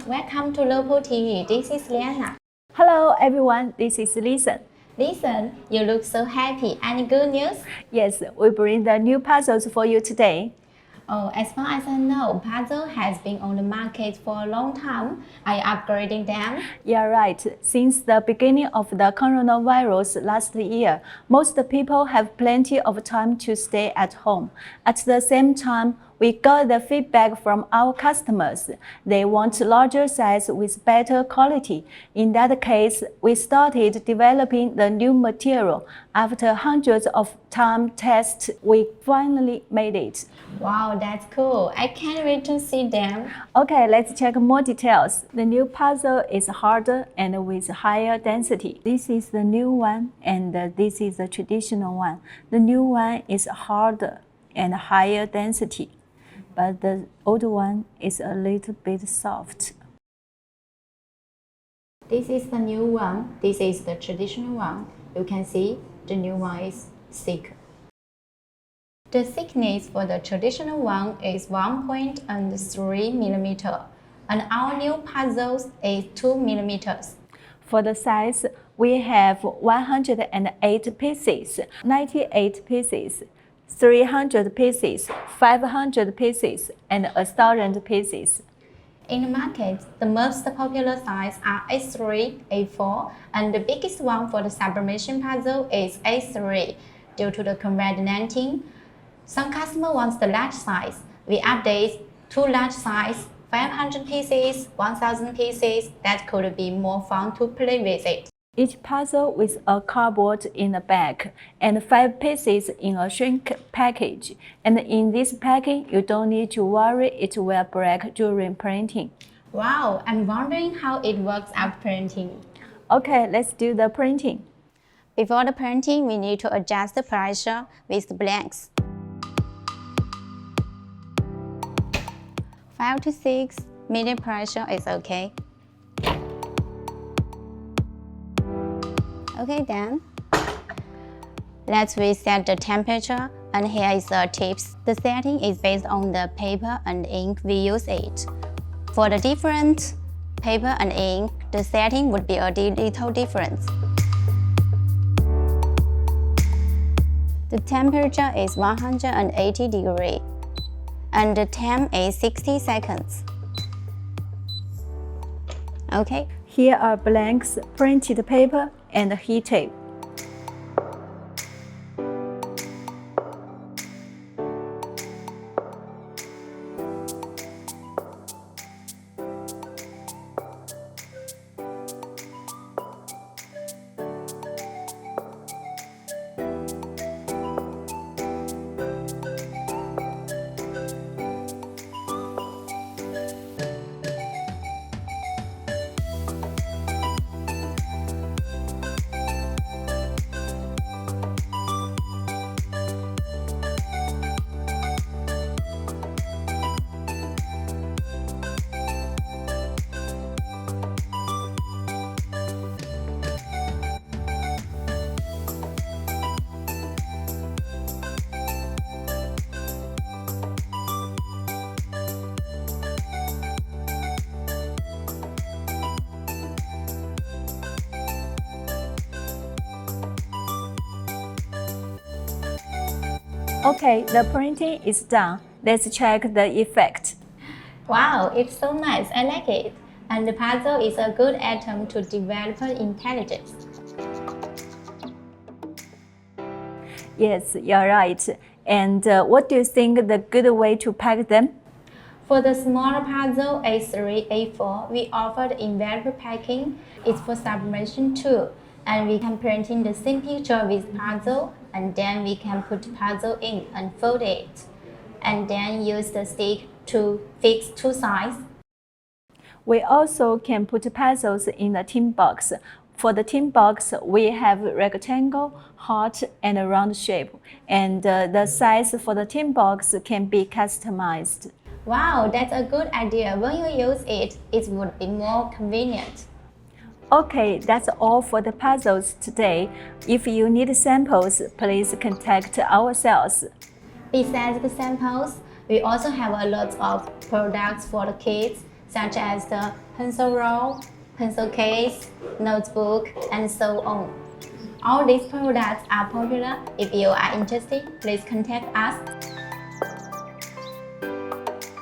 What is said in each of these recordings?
welcome to LOPO TV. This is Liana. Hello everyone, this is Listen. Listen, you look so happy. Any good news? Yes, we bring the new puzzles for you today. Oh, as far as I know, puzzle has been on the market for a long time. Are you upgrading them? Yeah, right. Since the beginning of the coronavirus last year, most people have plenty of time to stay at home. At the same time, we got the feedback from our customers. They want larger size with better quality. In that case, we started developing the new material. After hundreds of time tests, we finally made it. Wow, that's cool. I can't wait to see them. Okay, let's check more details. The new puzzle is harder and with higher density. This is the new one and this is the traditional one. The new one is harder and higher density, but the old one is a little bit soft. This is the new one. This is the traditional one. You can see the new one is thick. The thickness for the traditional one is 1.3 mm, and our new puzzle is 2 mm. For the size, we have 108 pieces, 98 pieces, 300 pieces, 500 pieces, and 1,000 pieces. In the market, the most popular size are A3, A4, and the biggest one for the sublimation puzzle is A3. Due to the COVID-19, some customer wants the large size. We update to large size, 500 pieces, 1,000 pieces. That could be more fun to play with it. Each puzzle with a cardboard in the back and 5 pieces in a shrink package. And in this package, you don't need to worry it will break during printing. Wow, I'm wondering how it works after printing. Okay, let's do the printing. Before the printing, we need to adjust the pressure with the blanks. 5 to 6 medium pressure is okay. Okay then, let's reset the temperature, and here is the tips. The setting is based on the paper and ink we use it. For the different paper and ink, the setting would be a little different. The temperature is 180 degrees, and the time is 60 seconds. Okay. Here are blanks, printed paper, and heat tape. Okay, the printing is done. Let's check the effect. Wow, it's so nice. I like it. And the puzzle is a good attempt to develop intelligence. Yes, you're right. And what do you think the good way to pack them? For the smaller puzzle A3, A4, we offer the envelope packing. It's for sublimation too. And we can print in the same picture with puzzle, and then we can put puzzle in and fold it. And then use the stick to fix two sides. We also can put puzzles in the tin box. For the tin box, we have rectangle, heart, and a round shape. And the size for the tin box can be customized. Wow, that's a good idea. When you use it, it would be more convenient. Okay, that's all for the puzzles today. If you need samples, please contact our sales. Besides the samples, we also have a lot of products for the kids, such as the pencil roll, pencil case, notebook, and so on. All these products are popular. If you are interested, please contact us.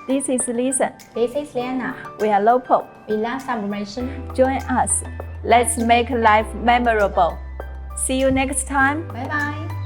This is Lisa. This is Liana. We are LOPO. We love sublimation. Join us. Let's make life memorable. See you next time. Bye bye.